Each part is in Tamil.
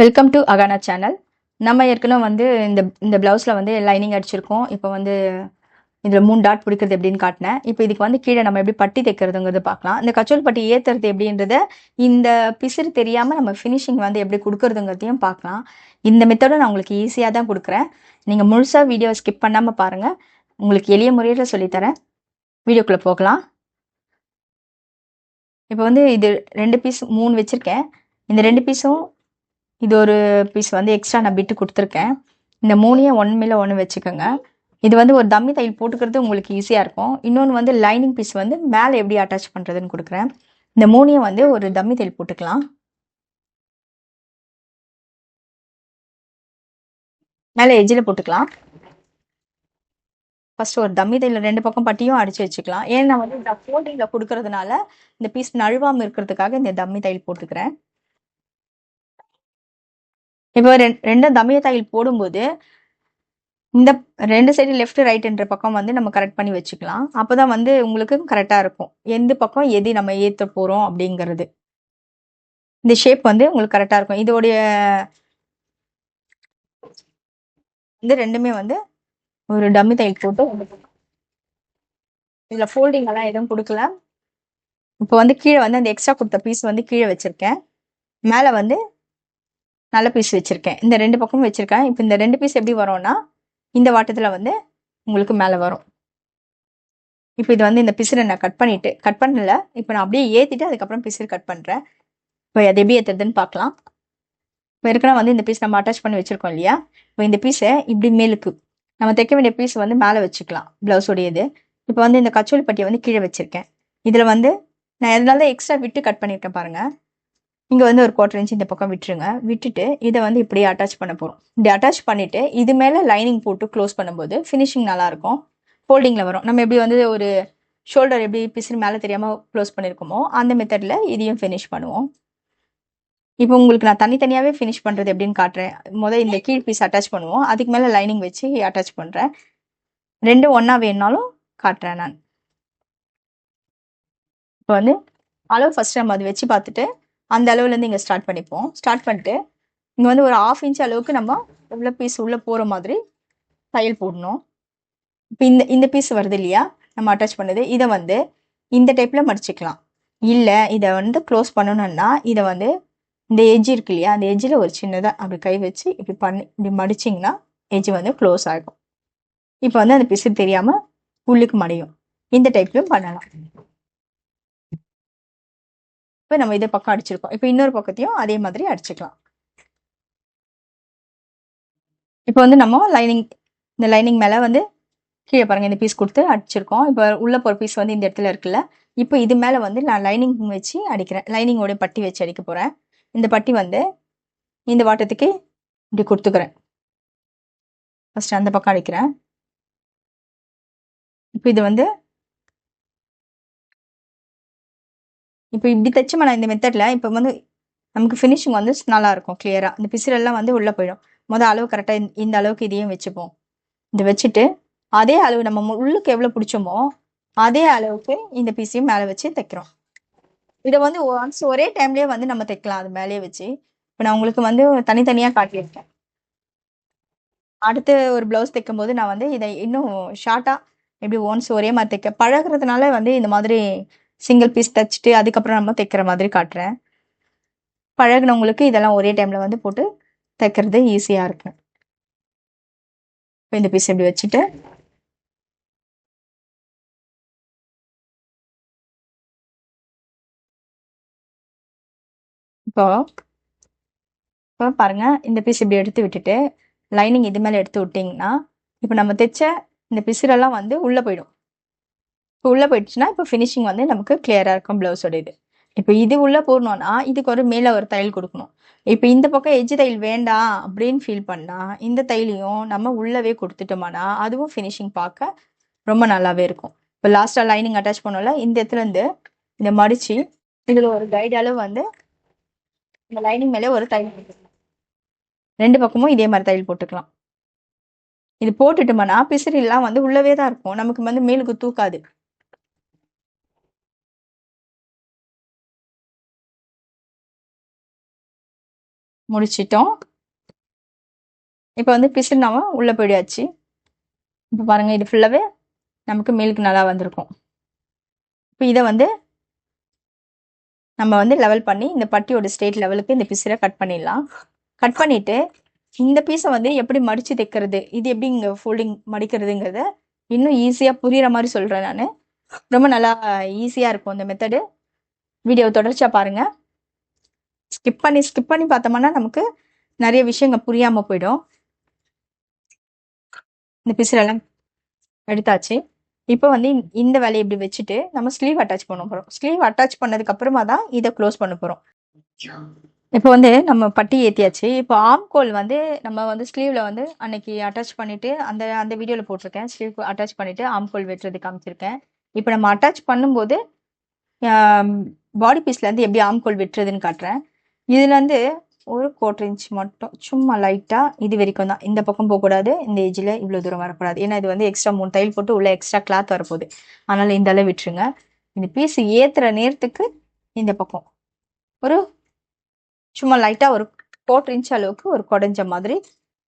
Welcome to Acana channel. நம்ம ஏற்கனவே வந்து இந்த இந்த ப்ளவுஸில் வந்து லைனிங் அடிச்சிருக்கோம். இப்போ வந்து இதில் 3 டாட் பிடிக்கிறது எப்படின்னு காட்டினேன். இப்போ இதுக்கு வந்து கீழே நம்ம எப்படி பட்டி தைக்கிறதுங்கிறது பார்க்கலாம். இந்த கச்சோல் பட்டி ஏற்றுறது எப்படின்றத இந்த பிசிறு தெரியாமல் நம்ம ஃபினிஷிங் வந்து எப்படி கொடுக்குறதுங்கிறதையும் பார்க்கலாம். இந்த மெத்தடும் நான் உங்களுக்கு ஈஸியாக தான் கொடுக்குறேன். நீங்கள் முழுசாக வீடியோ ஸ்கிப் பண்ணாமல் பாருங்கள். உங்களுக்கு எளிய முறையில் சொல்லித்தரேன். வீடியோக்குள்ளே போகலாம். இப்போ வந்து இது 2 பீஸ் 3 வச்சுருக்கேன். இந்த 2 பீஸும் இது ஒரு பீஸ் வந்து எக்ஸ்ட்ரா நான் பிட்டு கொடுத்துருக்கேன். இந்த 3ஐயும் ஒன்று மேலே ஒன்று வச்சுக்கோங்க. இது வந்து ஒரு தம்மி தையல் போட்டுக்கிறது உங்களுக்கு ஈஸியாக இருக்கும். இன்னொன்று வந்து லைனிங் பீஸ் வந்து மேலே எப்படி அட்டாச் பண்ணுறதுன்னு கொடுக்குறேன். இந்த 3ஐயும் வந்து ஒரு தம்மி தையல் போட்டுக்கலாம். மேலே எஜ்ஜில் போட்டுக்கலாம். ஃபர்ஸ்ட் ஒரு தம்மி தையல் 2 பக்கம் பட்டியும் அடிச்சு வச்சுக்கலாம். ஏன்னா வந்து இந்த ஃபோல்டிங்கில் கொடுக்கறதுனால இந்த பீஸ் நழுவாமல் இருக்கிறதுக்காக இந்த தம்மி தையல் போட்டுக்கிறேன். இப்போ ரெண்டு தம்மிய தையல் போடும்போது இந்த 2 சைடு லெஃப்ட் ரைட்ன்ற பக்கம் வந்து நம்ம கரெக்ட் பண்ணி வச்சுக்கலாம். அப்போதான் வந்து உங்களுக்கு கரெக்டாக இருக்கும். எந்த பக்கம் எது நம்ம ஏற்ற போகிறோம் அப்படிங்கிறது. இந்த ஷேப் வந்து உங்களுக்கு கரெக்டாக இருக்கும். இதோடைய வந்து ரெண்டுமே வந்து ஒரு டம்மி தையல் போட்டு இதில் ஃபோல்டிங் எல்லாம் எதுவும் கொடுக்கல. இப்போ வந்து கீழே வந்து அந்த எக்ஸ்ட்ரா கொடுத்த பீஸ் வந்து கீழே வச்சிருக்கேன். மேலே வந்து நல்ல பீஸ் வச்சிருக்கேன். இந்த 2 பக்கமும் வச்சிருக்கேன். இப்போ இந்த 2 பீஸ் எப்படி வரும்னா இந்த வாட்டத்தில் வந்து உங்களுக்கு மேலே வரும். இப்போ இது வந்து இந்த பிசிறை நான் கட் பண்ணல. இப்போ நான் அப்படியே ஏற்றிட்டு அதுக்கப்புறம் பிசிறு கட் பண்ணுறேன். இப்போ அது எப்படி ஏற்றுறதுன்னு பார்க்கலாம். இப்போ ஏற்கனவே வந்து இந்த பீஸ் நம்ம அட்டாச் பண்ணி வச்சுருக்கோம் இல்லையா? இப்போ இந்த பீஸை இப்படி மேலுக்கு நம்ம தைக்க வேண்டிய பீஸ் வந்து மேலே வச்சுக்கலாம். ப்ளவுஸோடையது. இப்போ வந்து இந்த கச்சோலி பட்டியை வந்து கீழே வச்சுருக்கேன். இதில் வந்து நான் எதனால எக்ஸ்ட்ரா விட்டு கட் பண்ணியிருக்கேன் பாருங்கள். இங்கே வந்து ஒரு 1/4 இன்ச் இந்த பக்கம் விட்டுருங்க. விட்டுட்டு இதை வந்து இப்படியே அட்டாச் பண்ண போகிறோம். இப்படி அட்டாச் பண்ணிவிட்டு இது மேலே லைனிங் போட்டு க்ளோஸ் பண்ணும்போது ஃபினிஷிங் நல்லாயிருக்கும். ஃபோல்டிங்கில் வரும். நம்ம எப்படி வந்து ஒரு ஷோல்டர் எப்படி பிசிறு மேலே தெரியாமல் க்ளோஸ் பண்ணியிருக்கோமோ அந்த மெத்தடில் இதையும் ஃபினிஷ் பண்ணுவோம். இப்போ உங்களுக்கு நான் தனித்தனியாகவே ஃபினிஷ் பண்ணுறது எப்படின்னு காட்டுறேன். இந்த கீழ் பீஸ் அட்டாச் பண்ணுவோம். அதுக்கு மேலே லைனிங் வச்சு அட்டாச் பண்ணுறேன். 2 ஒன்றா வேணுனாலும் காட்டுறேன் நான். இப்போ வந்து அளவு ஃபஸ்ட்டு நம்ம அது வச்சு பார்த்துட்டு அந்த அளவுலேருந்து இங்கே ஸ்டார்ட் பண்ணிப்போம். ஸ்டார்ட் பண்ணிட்டு இங்கே வந்து ஒரு 1/2 இன்ச் அளவுக்கு நம்ம உள்ள பீஸ் உள்ளே போகிற மாதிரி தையல் போடணும். இப்போ இந்த பீஸ் வருது இல்லையா நம்ம அட்டாச் பண்ணது, இதை வந்து இந்த டைப்பில் மடிச்சுக்கலாம். இல்லை இதை வந்து க்ளோஸ் பண்ணணும்னா இதை வந்து இந்த எஜ்ஜு இருக்கு இல்லையா, அந்த எஜ்ஜில் ஒரு சின்னதாக அப்படி கை வச்சு இப்படி மடிச்சிங்கன்னா எஜ்ஜு வந்து க்ளோஸ் ஆகும். இப்போ வந்து அந்த பிசு தெரியாமல் உள்ளுக்கு மடியும். இந்த டைப்லையும் பண்ணலாம். இப்போ நம்ம இதை பக்கம் அடிச்சிருக்கோம். இப்போ இன்னொரு பக்கத்தையும் அதே மாதிரி அடிச்சுக்கலாம். இப்போ வந்து நம்ம இந்த லைனிங் மேலே வந்து கீழே பாருங்கள் இந்த பீஸ் கொடுத்து அடிச்சிருக்கோம். இப்போ உள்ள போகிற பீஸ் வந்து இந்த இடத்துல இருக்குல்ல. இப்போ இது மேலே வந்து நான் லைனிங் வச்சு அடிக்கிறேன். லைனிங்கோடைய பட்டி வச்சு அடிக்க போகிறேன். இந்த பட்டி வந்து இந்த வாட்டத்துக்கு இப்படி கொடுத்துக்கிறேன். ஃபஸ்ட்டு அந்த பக்கம் அடிக்கிறேன். இப்போ இது வந்து இப்போ இப்படி தைச்சோம்னா இந்த மெத்தடில் இப்போ வந்து நமக்கு ஃபினிஷிங் வந்து நல்லாயிருக்கும். கிளியராக இந்த பிசிறெல்லாம் வந்து உள்ளே போயிடும். அளவு கரெக்டாக இந்த அளவுக்கு இதையும் வச்சுப்போம். இதை வச்சுட்டு அதே அளவு நம்ம உள்ளுக்கு எவ்வளோ பிடிச்சோமோ அதே அளவுக்கு இந்த பீஸையும் மேலே வச்சு தைக்கிறோம். இதை வந்து ஒரே டைம்லேயே வந்து நம்ம தைக்கலாம். அது மேலேயே வச்சு இப்போ நான் உங்களுக்கு வந்து தனித்தனியாக காட்டியிருக்கேன். அடுத்து ஒரு ப்ளவுஸ் தைக்கும் போது நான் வந்து இதை இன்னும் ஷார்ட்டாக எப்படி ஒரே மாதிரி தைக்க பழகிறதுனால வந்து இந்த மாதிரி சிங்கிள் பீஸ் தைச்சிட்டு அதுக்கப்புறம் நம்ம தைக்கிற மாதிரி காட்டுறேன். பழகினவங்களுக்கு இதெல்லாம் ஒரே டைமில் வந்து போட்டு தைக்கிறது ஈஸியாக இருக்கும். இப்போ இந்த பீஸ் இப்படி வச்சுட்டு இப்போ பாருங்க இந்த பீஸ் இப்படி எடுத்து விட்டுட்டு லைனிங் இது மேலே எடுத்து விட்டிங்கன்னா இப்போ நம்ம தைச்ச இந்த பிசிறெல்லாம் வந்து உள்ளே போயிடும். இப்போ உள்ளே போயிடுச்சுன்னா இப்போ ஃபினிஷிங் வந்து நமக்கு கிளியராக இருக்கும் ப்ளவுஸோட இது. இப்போ இது உள்ளே போடணும்னா இதுக்கு ஒரு மேலே ஒரு தையல் கொடுக்கணும். இப்போ இந்த பக்கம் எஜ்ஜு தையல் வேண்டாம் அப்படின்னு ஃபீல் பண்ணால் இந்த தையலையும் நம்ம உள்ளவே கொடுத்துட்டோம்னா அதுவும் ஃபினிஷிங் பார்க்க ரொம்ப நல்லாவே இருக்கும். இப்போ லாஸ்ட்டாக லைனிங் அட்டாச் பண்ணோம்ல இந்த இடத்துலேருந்து இதை மடித்து இதில் ஒரு கைடு அளவு வந்து இந்த லைனிங் மேலே ஒரு தையல் போட்டுக்கலாம். 2 பக்கமும் இதே மாதிரி தையல் போட்டுக்கலாம். இது போட்டுட்டோம்னா பிசிறெல்லாம் வந்து உள்ளவே தான் இருக்கும். நமக்கு வந்து மேலுக்கு தூக்காது. முடிச்சிட்டோம். இப்போ வந்து பிசிறு நாம உள்ள போயிடாச்சு. இப்போ பாருங்க இது ஃபுல்லாவே நமக்கு மில்க் நல்லா வந்திருக்கும். இப்போ இதை வந்து நம்ம வந்து லெவல் பண்ணி இந்த பட்டியோட ஸ்ட்ரெயிட் லெவலுக்கு இந்த பிசிறை கட் பண்ணிடலாம். கட் பண்ணிட்டு இந்த பீஸை வந்து எப்படி மடிச்சு தைக்கிறது, இது எப்படி இங்கே ஃபோல்டிங் மடிக்கிறதுங்கிறத இன்னும் ஈஸியாக புரியுற மாதிரி சொல்கிறேன் நான். ரொம்ப நல்லா ஈஸியாக இருக்கும் இந்த மெத்தடு. வீடியோ தொடர்ச்சியாக பாருங்கள். ஸ்கிப் பண்ணி பார்த்தோம்னா நமக்கு நிறைய விஷயங்கள் புரியாமல் போயிடும். இந்த பிசிறெல்லாம் எடுத்தாச்சு. இப்போ வந்து இந்த வேலையை இப்படி வச்சுட்டு நம்ம ஸ்லீவ் அட்டாச் பண்ண போகிறோம். ஸ்லீவ் அட்டாச் பண்ணதுக்கு அப்புறமா தான் இதை க்ளோஸ் பண்ண போகிறோம். இப்போ வந்து நம்ம பட்டி ஏற்றியாச்சு. இப்போ ஆம்கோல் வந்து நம்ம வந்து ஸ்லீவ்ல வந்து அன்னைக்கு அட்டாச் பண்ணிட்டு அந்த அந்த வீடியோவில் போட்டிருக்கேன். ஸ்லீவ் அட்டாச் பண்ணிட்டு ஆம்கோல் வெட்டுறது காமிச்சிருக்கேன். இப்போ நம்ம அட்டாச் பண்ணும்போது பாடி பீஸ்லேருந்து எப்படி ஆம்கோல் வெட்டுறதுன்னு காட்டுறேன். இதுலேருந்து ஒரு 1/4 இன்ச் மட்டும் சும்மா லைட்டாக இது வரைக்கும் தான். இந்த பக்கம் போகக்கூடாது, இந்த ஏஜில் இவ்வளோ தூரம் வரக்கூடாது. ஏன்னா இது வந்து எக்ஸ்ட்ரா 3 தையல் போட்டு உள்ள எக்ஸ்ட்ரா கிளாத் வரப்போகுது. அதனால் இந்த அளவு விட்டுருங்க. இந்த பீஸ் ஏற்றுற நேரத்துக்கு இந்த பக்கம் ஒரு சும்மா லைட்டாக ஒரு 1/4 இன்ச் அளவுக்கு ஒரு குடஞ்ச மாதிரி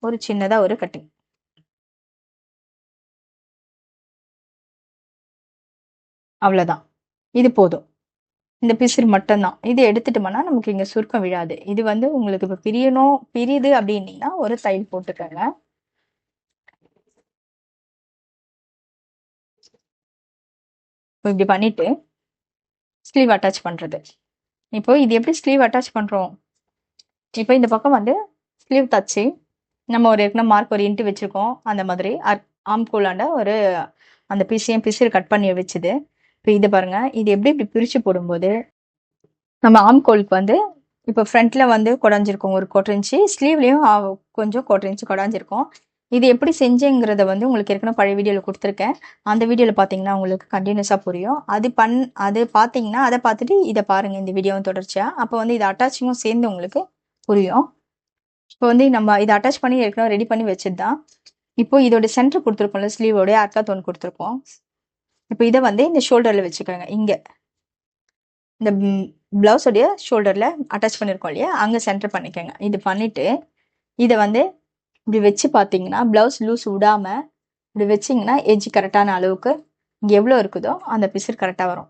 ஒரு சின்னதாக ஒரு கட்டிங். அவ்வளோதான், இது போதும். இந்த பிசிறு மட்டும்தான். இது எடுத்துட்டோம்னா நமக்கு இங்கே சுருக்கம் விழாது. இது வந்து உங்களுக்கு இப்போ பிரியுது அப்படின்னீங்கன்னா ஒரு தையல் போட்டுக்கோங்க. இப்படி பண்ணிட்டு ஸ்லீவ் அட்டாச் பண்ணுறது. இப்போ இது எப்படி ஸ்லீவ் அட்டாச் பண்ணுறோம்? இப்போ இந்த பக்கம் வந்து ஸ்லீவ் தச்சு நம்ம ஒரு ஏற்கனவே மார்க் ஒரு இன்ட்டு வச்சுருக்கோம். அந்த மாதிரி ஆம்கோலாண்ட ஒரு அந்த பிசிறு கட் பண்ணி வச்சுது. இப்போ இது பாருங்க, இது எப்படி இப்படி பிரித்து போடும்போது நம்ம ஆம்கோலுக்கு வந்து இப்போ ஃப்ரண்ட்ல வந்து குடஞ்சிருக்கோம் ஒரு 1/4 இன்ச்சு, ஸ்லீவ்லேயும் கொஞ்சம் 1/4 இன்ச்சு குடஞ்சிருக்கோம். இது எப்படி செஞ்சேங்கிறத வந்து உங்களுக்கு ஏற்கனவே பழைய வீடியோவில் கொடுத்துருக்கேன். அந்த வீடியோவில் பார்த்தீங்கன்னா உங்களுக்கு கண்டினியூஸாக புரியும். அது பார்த்தீங்கன்னா அதை பார்த்துட்டு இதை பாருங்கள், இந்த வீடியோவும் தொடர்ச்சியாக. அப்போ வந்து இது அட்டாச்சிங்கும் சேர்ந்து உங்களுக்கு புரியும். இப்போ வந்து நம்ம இதை அட்டாச் பண்ணி ஏற்கனவே ரெடி பண்ணி வச்சுட்டு தான் இப்போ இதோட சென்டர் கொடுத்துருக்கோம்ல, ஸ்லீவோடைய அர்க்காத் ஒன்று கொடுத்துருக்கோம். இப்போ இதை வந்து இந்த ஷோல்டரில் வச்சுக்கோங்க. இங்கே இந்த ப்ளவுஸோடைய ஷோல்டரில் அட்டாச் பண்ணியிருக்கோம் இல்லையா, அங்கே சென்டர் பண்ணிக்கோங்க. இது பண்ணிவிட்டு இதை வந்து இப்படி வச்சு பார்த்தீங்கன்னா ப்ளவுஸ் லூஸ் விடாமல் இப்படி வச்சிங்கன்னா எஜ்ஜு கரெக்டான அளவுக்கு இங்கே எவ்வளோ இருக்குதோ அந்த பிசிறு கரெக்டாக வரும்.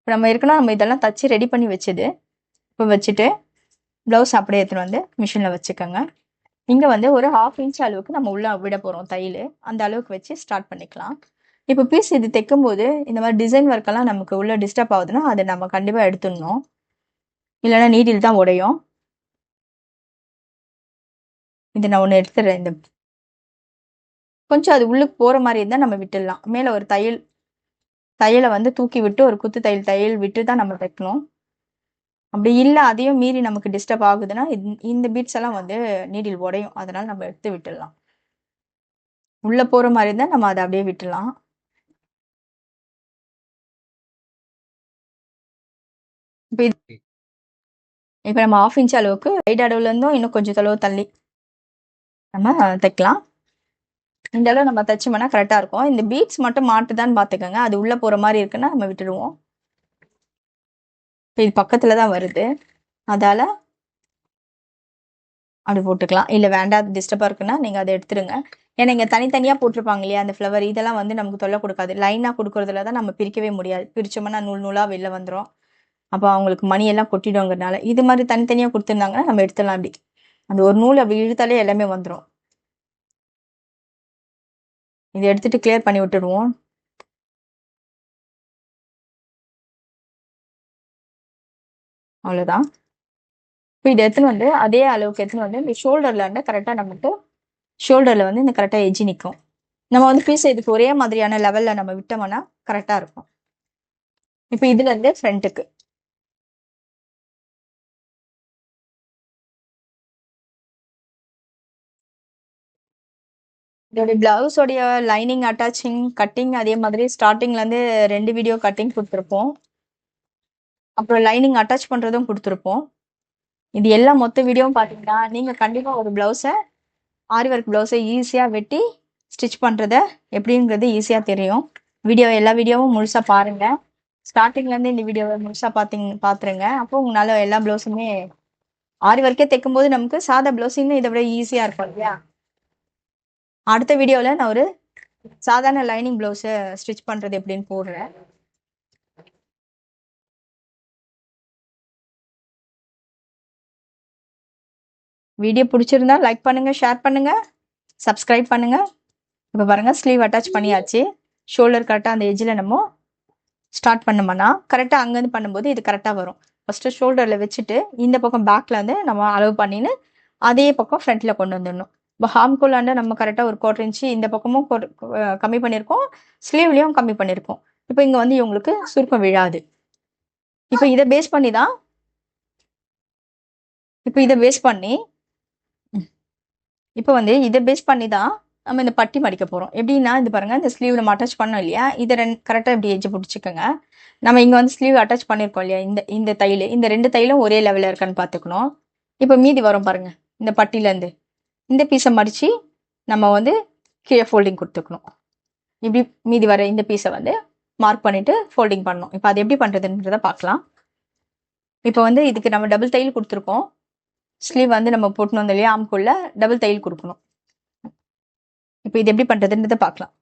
இப்போ நம்ம ஏற்கனவே நம்ம இதெல்லாம் தச்சு ரெடி பண்ணி வச்சுது. இப்போ வச்சுட்டு ப்ளவுஸ் அப்படியே எடுத்துகிட்டு வந்து மிஷினில் வச்சுக்கோங்க. இங்கே வந்து ஒரு 1/2 இன்ச் அளவுக்கு நம்ம உள்ளே விட போகிறோம் தையல். அந்த அளவுக்கு வச்சு ஸ்டார்ட் பண்ணிக்கலாம். இப்போ பீஸ் இது தைக்கும்போது இந்த மாதிரி டிசைன் ஒர்க்கெல்லாம் நமக்கு உள்ள டிஸ்டர்ப் ஆகுதுன்னா அதை நம்ம கண்டிப்பாக எடுத்துடணும், இல்லைன்னா நீடில் தான் உடையும். இது நான் ஒன்று எடுத்துடுறேன். இந்த கொஞ்சம் அது உள்ளுக்கு போகிற மாதிரி இருந்தால் நம்ம விட்டுடலாம். மேலே ஒரு தையலை வந்து தூக்கி விட்டு ஒரு குத்து தையல் விட்டு தான் நம்ம தைக்கணும். அப்படி இல்லை அதையும் மீறி நமக்கு டிஸ்டர்ப் ஆகுதுன்னா இந்த பீட்ஸ் எல்லாம் வந்து நீடில் உடையும். அதனால நம்ம எடுத்து விட்டுடலாம். உள்ளே போகிற மாதிரி இருந்தால் நம்ம அதை அப்படியே விட்டுடலாம். இப்போ நம்ம 1/2 இன்ச் அளவுக்கு சைடு அளவுலேருந்தும் இன்னும் கொஞ்சம் தொலைவு தள்ளி நம்ம தைக்கலாம். இந்த அளவு நம்ம தைச்சோம்னா கரெக்டாக இருக்கும். இந்த பீட்ஸ் மட்டும் மாட்டுதான்னு பார்த்துக்கோங்க. அது உள்ளே போகிற மாதிரி இருக்குன்னா நம்ம விட்டுடுவோம். இப்போ இது பக்கத்தில் தான் வருது, அதால் அப்படி போட்டுக்கலாம். இல்லை வேண்டாம் டிஸ்டர்பாக இருக்குன்னா நீங்கள் அதை எடுத்துருங்க. ஏன்னா இங்கே தனித்தனியாக போட்டிருப்பாங்க இல்லையா அந்த ஃப்ளவர், இதெல்லாம் வந்து நமக்கு தொல்லை கொடுக்காது. லைனாக கொடுக்குறதுல தான் நம்ம பிரிக்கவே முடியாது. பிரித்தோம்னா நூலாக வெளில வந்துடும். அப்போ அவங்களுக்கு மணியெல்லாம் கொட்டிடுங்கிறதுனால இது மாதிரி தனித்தனியாக கொடுத்துருந்தாங்கன்னா நம்ம எடுத்துடலாம். அப்படி அந்த ஒரு நூல் அப்படி இழுத்தாலே எல்லாமே வந்துடும். இதை எடுத்துட்டு கிளியர் பண்ணி விட்டுடுவோம். அவ்வளோதான். இப்போ இதை எடுத்துன்னு வந்து அதே அளவுக்கு எடுத்துன்னு வந்து இந்த ஷோல்டரில் கரெக்டாக நமக்கு ஷோல்டரில் வந்து இந்த கரெக்டாக எஜ்ஜி நிற்கும். நம்ம வந்து பீஸ் இதுக்கு ஒரே மாதிரியான லெவலில் நம்ம விட்டோம்னா கரெக்டாக இருக்கும். இப்போ இதுலேருந்து ஃப்ரண்ட்டுக்கு இதோடைய பிளவுஸோடைய லைனிங் அட்டாச்சிங் கட்டிங் அதே மாதிரி ஸ்டார்டிங்லேருந்து 2 வீடியோ கட்டிங் கொடுத்துருப்போம். அப்புறம் லைனிங் அட்டாச் பண்ணுறதும் கொடுத்துருப்போம். இது எல்லாம் மொத்த வீடியோவும் பார்த்தீங்கன்னா நீங்கள் கண்டிப்பாக ஒரு ப்ளவுஸை ஆரி ஒர்க் ப்ளவுஸை ஈஸியாக வெட்டி ஸ்டிச் பண்ணுறத எப்படிங்கிறது ஈஸியாக தெரியும். எல்லா வீடியோவும் முழுசாக பாருங்கள். ஸ்டார்டிங்லேருந்து இந்த வீடியோவை முழுசாக பார்த்துருங்க. அப்போ உங்களால் எல்லா ப்ளவுஸுமே ஆரி ஒர்க்கே தைக்கும் போது நமக்கு சாதா பிளவுஸ் இன்னும் இதை விட ஈஸியா இருக்கும் இல்லையா? அடுத்த வீடியோல நான் ஒரு சாதாரண லைனிங் பிளவுஸை ஸ்டிச் பண்றது எப்படின்னு போடுறேன். வீடியோ பிடிச்சிருந்தா லைக் பண்ணுங்க, ஷேர் பண்ணுங்க, சப்ஸ்கிரைப் பண்ணுங்க. இப்போ பாருங்க ஸ்லீவ் அட்டாச் பண்ணியாச்சு. ஷோல்டர் கரெக்டாக அந்த எஜ்ஜில் நம்ம ஸ்டார்ட் பண்ணோம்னா கரெக்டாக அங்கேருந்து பண்ணும்போது இது கரெக்டாக வரும். ஃபஸ்ட்டு ஷோல்டரில் வச்சுட்டு இந்த பக்கம் பேக்கில் வந்து நம்ம அளவு பண்ணின்னு அதே பக்கம் ஃப்ரண்ட்டில் கொண்டு வந்துடணும். இப்போ ஹார்ம்குள்ளாண்ட நம்ம கரெக்டாக ஒரு 1/4 இன்ச்சு இந்த பக்கமும் கம்மி பண்ணியிருக்கோம், ஸ்லீவ்லேயும் கம்மி பண்ணியிருக்கோம். இப்போ இங்கே வந்து இவங்களுக்கு சுருக்கம் விழாது. இப்போ இதை பேஸ் பண்ணி தான் இப்போ இதை பேஸ் பண்ணி இப்போ வந்து இதை பேஸ் பண்ணி தான் நம்ம இந்த பட்டி மடிக்க போகிறோம். எப்படின்னா இது பாருங்க, இந்த ஸ்லீவ் நம்ம அட்டாச் பண்ணோம் இல்லையா, இதை கரெக்டாக இப்படி எஜ்ஜை பிடிச்சிக்கோங்க. நம்ம இங்கே வந்து ஸ்லீவ் அட்டாச் பண்ணியிருக்கோம் இல்லையா, இந்த தையல், இந்த 2 தையலும் ஒரே லெவலில் இருக்கான்னு பார்த்துக்கணும். இப்போ மீதி வரும் பாருங்க, இந்த பட்டியிலேருந்து இந்த பீஸை மடித்து நம்ம வந்து கீழே ஃபோல்டிங் கொடுத்துக்கணும். இப்படி மீதி வர இந்த பீஸை வந்து மார்க் பண்ணிவிட்டு ஃபோல்டிங் பண்ணணும். இப்போ அது எப்படி பண்ணுறதுன்றதை பார்க்கலாம். இப்போ வந்து இதுக்கு நம்ம டபுள் தையல் கொடுத்துருக்கோம். ஸ்லீவ் வந்து நம்ம போட்டணும் இல்லையா, ஆம்குள்ள டபுள் தையல் கொடுக்கணும். இப்போ இது எப்படி பண்ணுறதுன்றதை பார்க்கலாம்.